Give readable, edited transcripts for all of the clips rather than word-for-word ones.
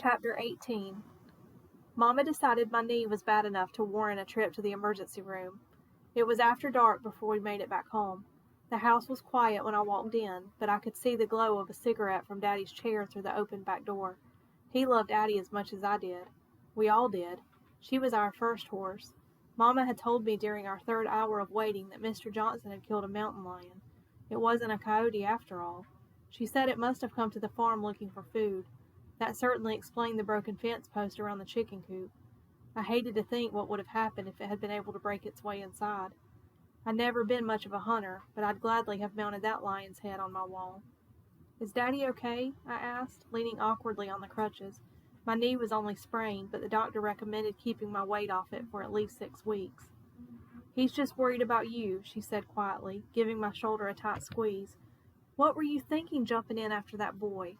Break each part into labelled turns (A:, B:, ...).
A: Chapter 18. Mama decided my knee was bad enough to warrant a trip to the emergency room. It was after dark before we made it back home. The house was quiet when I walked in, but I could see the glow of a cigarette from Daddy's chair through the open back door. He loved Addie as much as I did. We all did. She was our first horse. Mama had told me during our third hour of waiting that Mr. Johnson had killed a mountain lion. It wasn't a coyote after all. She said it must have come to the farm looking for food. That certainly explained the broken fence post around the chicken coop. I hated to think what would have happened if it had been able to break its way inside. I'd never been much of a hunter, but I'd gladly have mounted that lion's head on my wall. "Is Daddy okay?" I asked, leaning awkwardly on the crutches. My knee was only sprained, but the doctor recommended keeping my weight off it for at least 6 weeks. "He's just worried about you," she said quietly, giving my shoulder a tight squeeze. "What were you thinking jumping in after that boy?"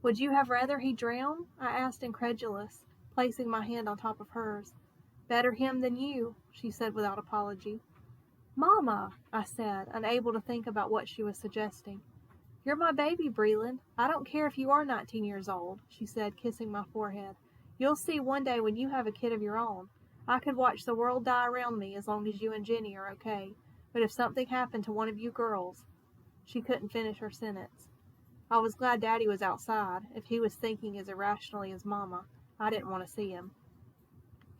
A: "Would you have rather he drown?" I asked, incredulous, placing my hand on top of hers. "Better him than you," she said without apology. "Mama," I said, unable to think about what she was suggesting. "You're my baby, Breland. I don't care if you are 19 years old," she said, kissing my forehead. "You'll see one day when you have a kid of your own. I could watch the world die around me as long as you and Jenny are okay. But if something happened to one of you girls—" She couldn't finish her sentence. I was glad Daddy was outside. If he was thinking as irrationally as Mama, I didn't want to see him.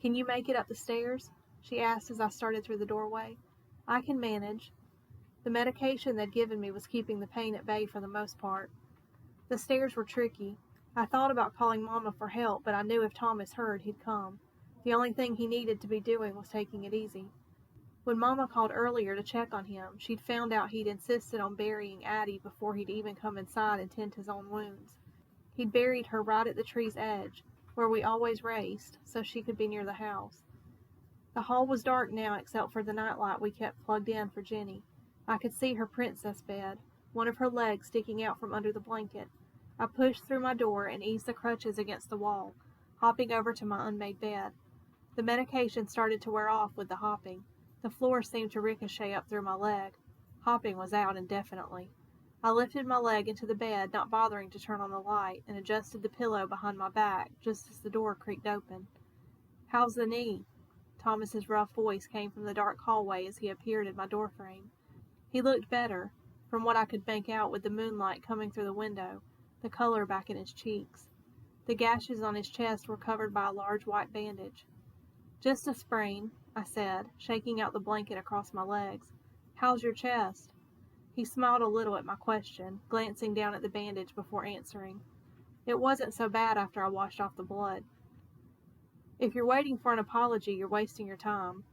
A: "Can you make it up the stairs?" she asked as I started through the doorway. "I can manage." The medication they'd given me was keeping the pain at bay for the most part. The stairs were tricky. I thought about calling Mama for help, but I knew if Thomas heard, he'd come. The only thing he needed to be doing was taking it easy. When Mama called earlier to check on him, she'd found out he'd insisted on burying Addie before he'd even come inside and tend his own wounds. He'd buried her right at the tree's edge, where we always raced, so she could be near the house. The hall was dark now except for the nightlight we kept plugged in for Jenny. I could see her princess bed, one of her legs sticking out from under the blanket. I pushed through my door and eased the crutches against the wall, hopping over to my unmade bed. The medication started to wear off with the hopping. The floor seemed to ricochet up through my leg. Hopping was out indefinitely. I lifted my leg into the bed, not bothering to turn on the light, and adjusted the pillow behind my back just as the door creaked open. "How's the knee?" Thomas's rough voice came from the dark hallway as he appeared in my doorframe. He looked better, from what I could make out with the moonlight coming through the window, the color back in his cheeks. The gashes on his chest were covered by a large white bandage. "Just a sprain," I said, shaking out the blanket across my legs. "How's your chest?" He smiled a little at my question, glancing down at the bandage before answering. "It wasn't so bad after I washed off the blood." "If you're waiting for an apology, you're wasting your time."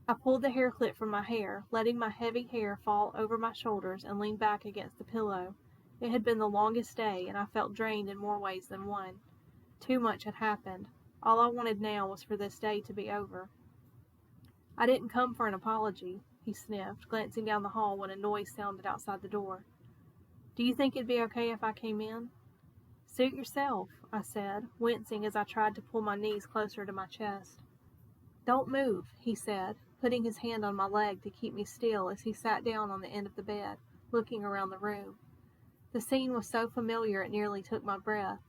A: I pulled the hair clip from my hair, letting my heavy hair fall over my shoulders, and leaned back against the pillow. It had been the longest day, and I felt drained in more ways than one. Too much had happened. All I wanted now was for this day to be over. "I didn't come for an apology," he sniffed, glancing down the hall when a noise sounded outside the door. "Do you think it'd be okay if I came in?" "Suit yourself," I said, wincing as I tried to pull my knees closer to my chest. "Don't move," he said, putting his hand on my leg to keep me still as he sat down on the end of the bed, looking around the room. The scene was so familiar it nearly took my breath.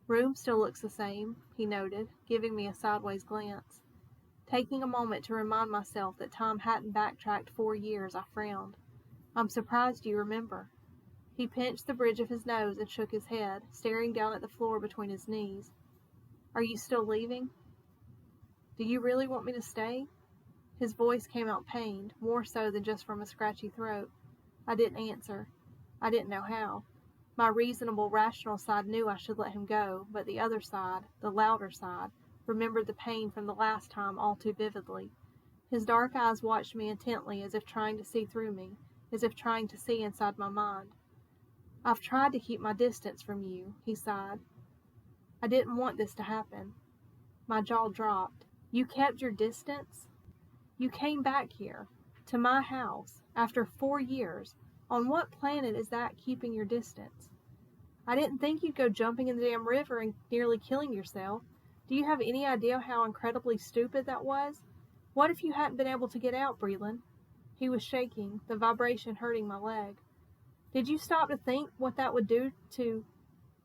A: "Room still looks the same," he noted, giving me a sideways glance. Taking a moment to remind myself that time hadn't backtracked 4 years, I frowned. "I'm surprised you remember." He pinched the bridge of his nose and shook his head, staring down at the floor between his knees. "Are you still leaving?" "Do you really want me to stay?" His voice came out pained, more so than just from a scratchy throat. I didn't answer. I didn't know how. My reasonable, rational side knew I should let him go, but the other side, the louder side, remembered the pain from the last time all too vividly. His dark eyes watched me intently, as if trying to see through me, as if trying to see inside my mind. "I've tried to keep my distance from you," he sighed. "I didn't want this to happen." My jaw dropped. "You kept your distance? You came back here, to my house, after 4 years. On what planet is that keeping your distance? I didn't think you'd go jumping in the damn river and nearly killing yourself. Do you have any idea how incredibly stupid that was? What if you hadn't been able to get out, Breland?" He was shaking, the vibration hurting my leg. "Did you stop to think what that would do to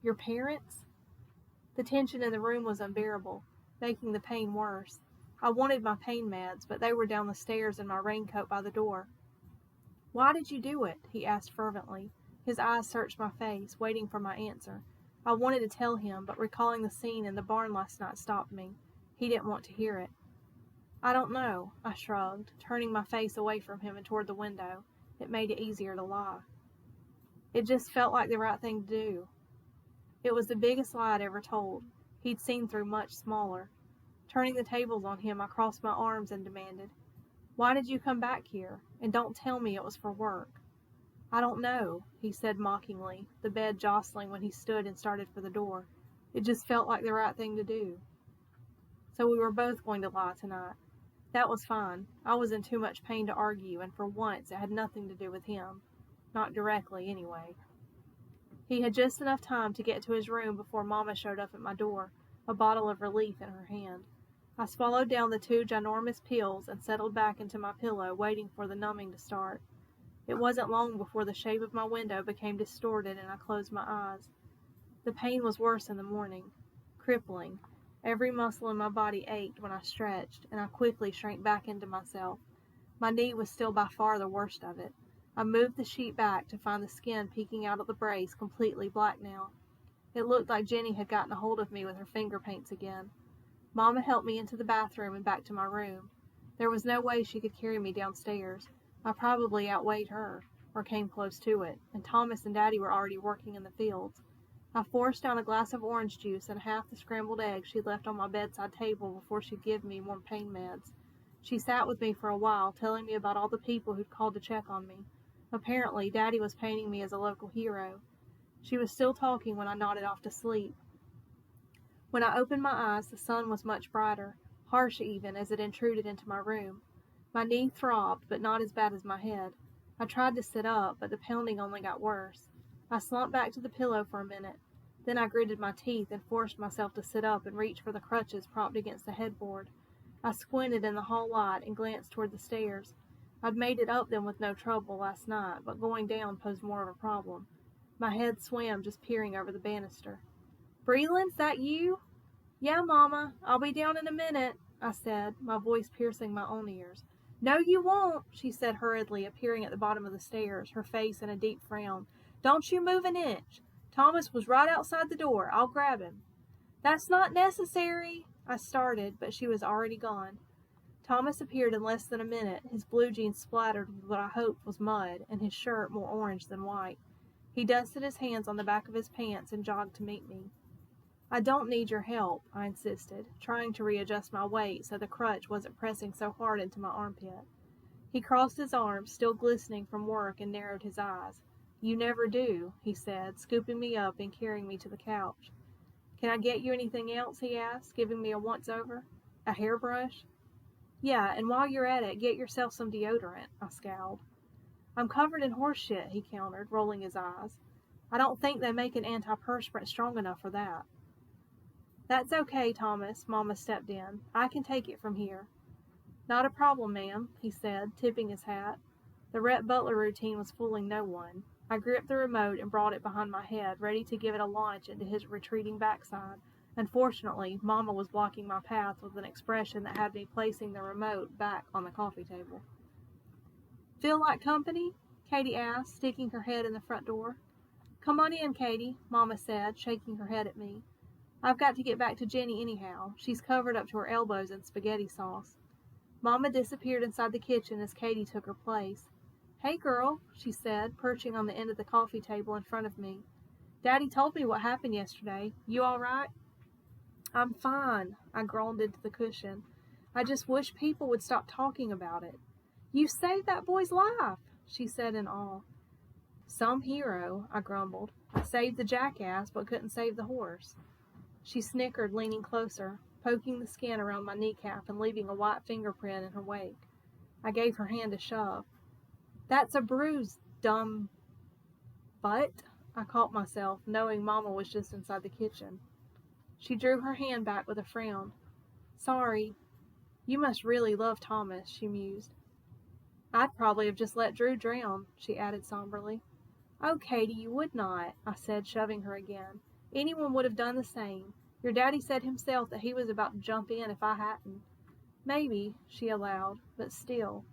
A: your parents?" The tension in the room was unbearable, making the pain worse. I wanted my pain meds, but they were down the stairs in my raincoat by the door. "Why did you do it?" he asked fervently. His eyes searched my face, waiting for my answer. I wanted to tell him, but recalling the scene in the barn last night stopped me. He didn't want to hear it. "I don't know," I shrugged, turning my face away from him and toward the window. It made it easier to lie. "It just felt like the right thing to do." It was the biggest lie I'd ever told. He'd seen through much smaller. Turning the tables on him, I crossed my arms and demanded, "Why did you come back here? And don't tell me it was for work." "I don't know," he said mockingly, the bed jostling when he stood and started for the door. "It just felt like the right thing to do." So we were both going to lie tonight. That was fine. I was in too much pain to argue, and for once it had nothing to do with him. Not directly, anyway. He had just enough time to get to his room before Mama showed up at my door, a bottle of relief in her hand. I swallowed down the 2 ginormous pills and settled back into my pillow, waiting for the numbing to start. It wasn't long before the shape of my window became distorted and I closed my eyes. The pain was worse in the morning, crippling. Every muscle in my body ached when I stretched, and I quickly shrank back into myself. My knee was still by far the worst of it. I moved the sheet back to find the skin peeking out of the brace, completely black now. It looked like Jenny had gotten a hold of me with her finger paints again. Mama helped me into the bathroom and back to my room. There was no way she could carry me downstairs. I probably outweighed her, or came close to it, and Thomas and Daddy were already working in the fields. I forced down a glass of orange juice and half the scrambled eggs she left on my bedside table before she'd give me more pain meds. She sat with me for a while, telling me about all the people who'd called to check on me. Apparently, Daddy was painting me as a local hero. She was still talking when I nodded off to sleep. When I opened my eyes, the sun was much brighter, harsh even, as it intruded into my room. My knee throbbed, but not as bad as my head. I tried to sit up, but the pounding only got worse. I slumped back to the pillow for a minute. Then I gritted my teeth and forced myself to sit up and reach for the crutches propped against the headboard. I squinted in the hall light and glanced toward the stairs. I'd made it up them with no trouble last night, but going down posed more of a problem. My head swam just peering over the banister. "Breland's that you?" "Yeah, Mama, I'll be down in a minute," I said, my voice piercing my own ears. "No, you won't," she said hurriedly, appearing at the bottom of the stairs, her face in a deep frown. "Don't you move an inch. Thomas was right outside the door. I'll grab him." "That's not necessary," I started, but she was already gone. Thomas appeared in less than a minute, his blue jeans splattered with what I hoped was mud, and his shirt more orange than white. He dusted his hands on the back of his pants and jogged to meet me. "I don't need your help," I insisted, trying to readjust my weight so the crutch wasn't pressing so hard into my armpit. He crossed his arms, still glistening from work, and narrowed his eyes. "You never do," he said, scooping me up and carrying me to the couch. "Can I get you anything else?" he asked, giving me a once-over. "A hairbrush?" "Yeah, and while you're at it, get yourself some deodorant," I scowled. "I'm covered in horse shit," he countered, rolling his eyes. "I don't think they make an antiperspirant strong enough for that." "That's okay, Thomas," Mama stepped in. "I can take it from here." "Not a problem, ma'am," he said, tipping his hat. The Rhett Butler routine was fooling no one. I gripped the remote and brought it behind my head, ready to give it a launch into his retreating backside. Unfortunately, Mama was blocking my path with an expression that had me placing the remote back on the coffee table. "Feel like company?" Katie asked, sticking her head in the front door. "Come on in, Katie," Mama said, shaking her head at me. "I've got to get back to Jenny anyhow. She's covered up to her elbows in spaghetti sauce." Mama disappeared inside the kitchen as Katie took her place. "Hey, girl," she said, perching on the end of the coffee table in front of me. "Daddy told me what happened yesterday. You all right?" "I'm fine," I groaned into the cushion. "I just wish people would stop talking about it." "You saved that boy's life," she said in awe. "Some hero," I grumbled. "I saved the jackass, but couldn't save the horse." She snickered, leaning closer, poking the skin around my kneecap and leaving a white fingerprint in her wake. I gave her hand a shove. "That's a bruise, dumb..." "But..." I caught myself, knowing Mama was just inside the kitchen. She drew her hand back with a frown. "Sorry. You must really love Thomas," she mused. "I'd probably have just let Drew drown," she added somberly. "Oh, Katie, you would not," I said, shoving her again. "Anyone would have done the same. Your daddy said himself that he was about to jump in if I hadn't." "Maybe," she allowed, "but still."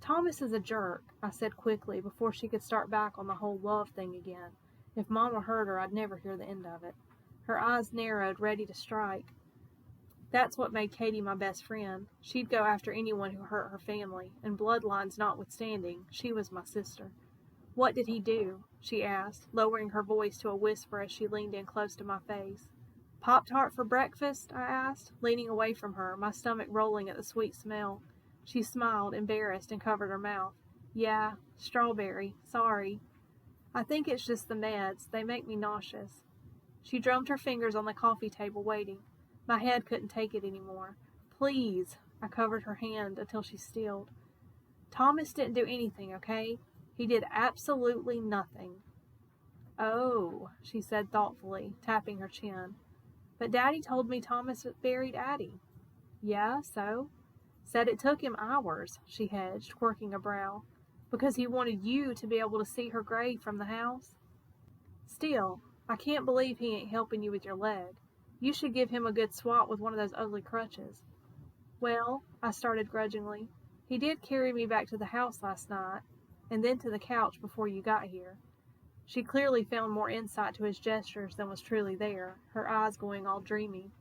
A: "Thomas is a jerk," I said quickly before she could start back on the whole love thing again. If Mama heard her, I'd never hear the end of it. Her eyes narrowed, ready to strike. "That's what made Katie my best friend. She'd go after anyone who hurt her family, and bloodlines notwithstanding, she was my sister." "What did he do?" she asked, lowering her voice to a whisper as she leaned in close to my face. "Pop-Tart for breakfast?" I asked, leaning away from her, my stomach rolling at the sweet smell. She smiled, embarrassed, and covered her mouth. "Yeah, strawberry. Sorry. I think it's just the meds. They make me nauseous." She drummed her fingers on the coffee table, waiting. My head couldn't take it anymore. "Please." I covered her hand until she stilled. "Thomas didn't do anything, okay? He did absolutely nothing." "Oh," she said thoughtfully, tapping her chin. "But Daddy told me Thomas buried Addie." "Yeah, so?" "Said it took him hours," she hedged, quirking a brow. "Because he wanted you to be able to see her grave from the house?" "Still, I can't believe he ain't helping you with your leg. You should give him a good swat with one of those ugly crutches." "Well," I started grudgingly, "he did carry me back to the house last night, and then to the couch before you got here." She clearly found more insight to his gestures than was truly there, her eyes going all dreamy.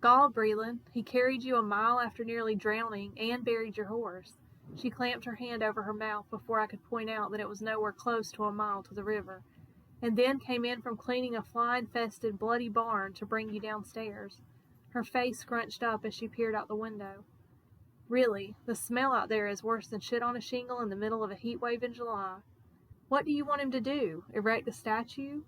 A: "Gaw, Breland, he carried you a mile after nearly drowning and buried your horse." She clamped her hand over her mouth before I could point out that it was nowhere close to a mile to the river. "And then came in from cleaning a fly-infested, bloody barn to bring you downstairs." Her face scrunched up as she peered out the window. "Really, the smell out there is worse than shit on a shingle in the middle of a heat wave in July. What do you want him to do? Erect a statue?"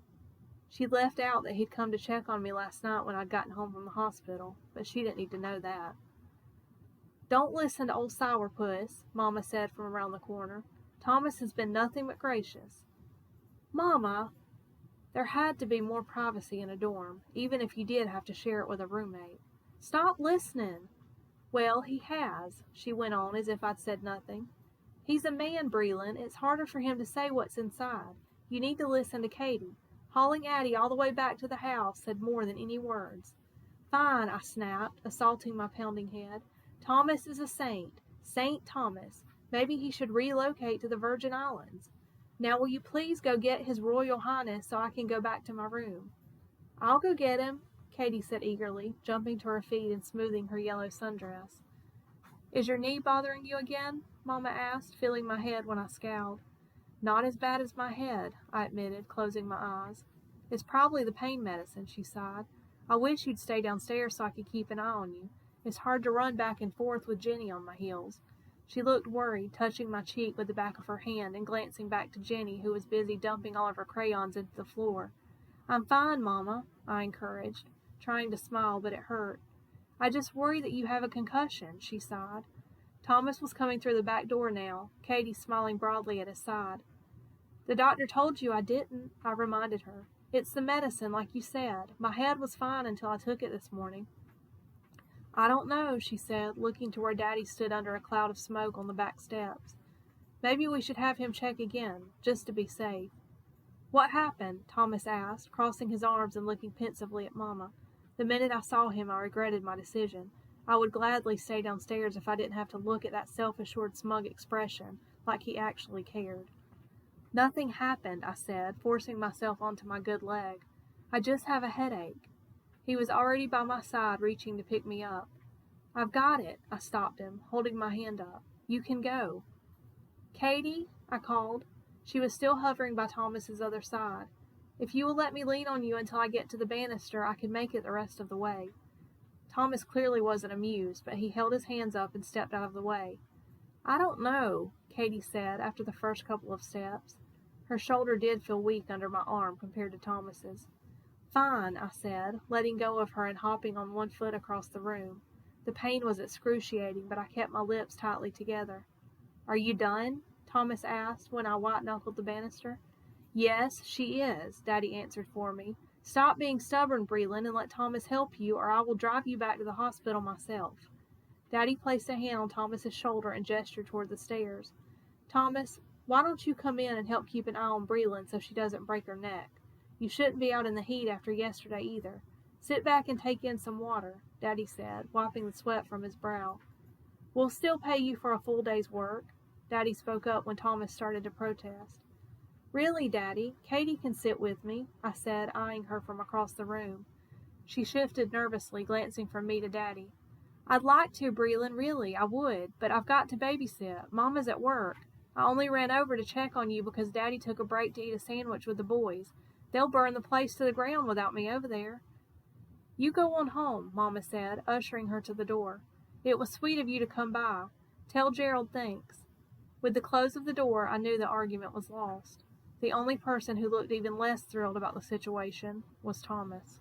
A: She left out that he'd come to check on me last night when I'd gotten home from the hospital, but she didn't need to know that. "Don't listen to old Sourpuss," Mama said from around the corner. "Thomas has been nothing but gracious." "Mama!" There had to be more privacy in a dorm, even if you did have to share it with a roommate. "Stop listening." "Well, he has," she went on as if I'd said nothing. "He's a man, Breland. It's harder for him to say what's inside. You need to listen to Katie. Hauling Addie all the way back to the house said more than any words." "Fine," I snapped, assaulting my pounding head. "Thomas is a saint. Saint Thomas. Maybe he should relocate to the Virgin Islands. Now will you please go get His Royal Highness so I can go back to my room?" "I'll go get him," Katie said eagerly, jumping to her feet and smoothing her yellow sundress. "Is your knee bothering you again?" Mama asked, feeling my head when I scowled. "Not as bad as my head," I admitted, closing my eyes. "It's probably the pain medicine," she sighed. "I wish you'd stay downstairs so I could keep an eye on you. It's hard to run back and forth with Jenny on my heels." She looked worried, touching my cheek with the back of her hand and glancing back to Jenny, who was busy dumping all of her crayons into the floor. "I'm fine, Mama," I encouraged, trying to smile, but it hurt. "I just worry that you have a concussion," she sighed. Thomas was coming through the back door now, Katie smiling broadly at his side. "The doctor told you I didn't," I reminded her. "It's the medicine, like you said. My head was fine until I took it this morning." "I don't know," she said, looking to where Daddy stood under a cloud of smoke on the back steps. "Maybe we should have him check again, just to be safe." "What happened?" Thomas asked, crossing his arms and looking pensively at Mama. The minute I saw him, I regretted my decision. I would gladly stay downstairs if I didn't have to look at that self-assured, smug expression, like he actually cared. "Nothing happened," I said, forcing myself onto my good leg. "I just have a headache." He was already by my side, reaching to pick me up. "I've got it," I stopped him, holding my hand up. "You can go." "Katie," I called. She was still hovering by Thomas's other side. "If you will let me lean on you until I get to the banister, I can make it the rest of the way." Thomas clearly wasn't amused, but he held his hands up and stepped out of the way. "I don't know," Katie said after the first couple of steps. Her shoulder did feel weak under my arm compared to Thomas's. "Fine," I said, letting go of her and hopping on one foot across the room. The pain was excruciating, but I kept my lips tightly together. "Are you done?" Thomas asked when I white-knuckled the banister. "Yes, she is," Daddy answered for me. "Stop being stubborn, Breland, and let Thomas help you, or I will drive you back to the hospital myself." Daddy placed a hand on Thomas's shoulder and gestured toward the stairs. "Thomas, why don't you come in and help keep an eye on Breland so she doesn't break her neck? You shouldn't be out in the heat after yesterday either. Sit back and take in some water, Daddy said, wiping the sweat from his brow. We'll still pay you for a full day's work, Daddy spoke up when Thomas started to protest. Really, Daddy, Katie can sit with me, I said, eyeing her from across the room. She shifted nervously, glancing from me to Daddy. I'd like to, Breland, really, I would, but I've got to babysit. Mama's at work. I only ran over to check on you because Daddy took a break to eat a sandwich with the boys. They'll burn the place to the ground without me over there. You go on home, Mama said, ushering her to the door. It was sweet of you to come by. Tell Gerald thanks. With the close of the door, I knew the argument was lost. The only person who looked even less thrilled about the situation was Thomas.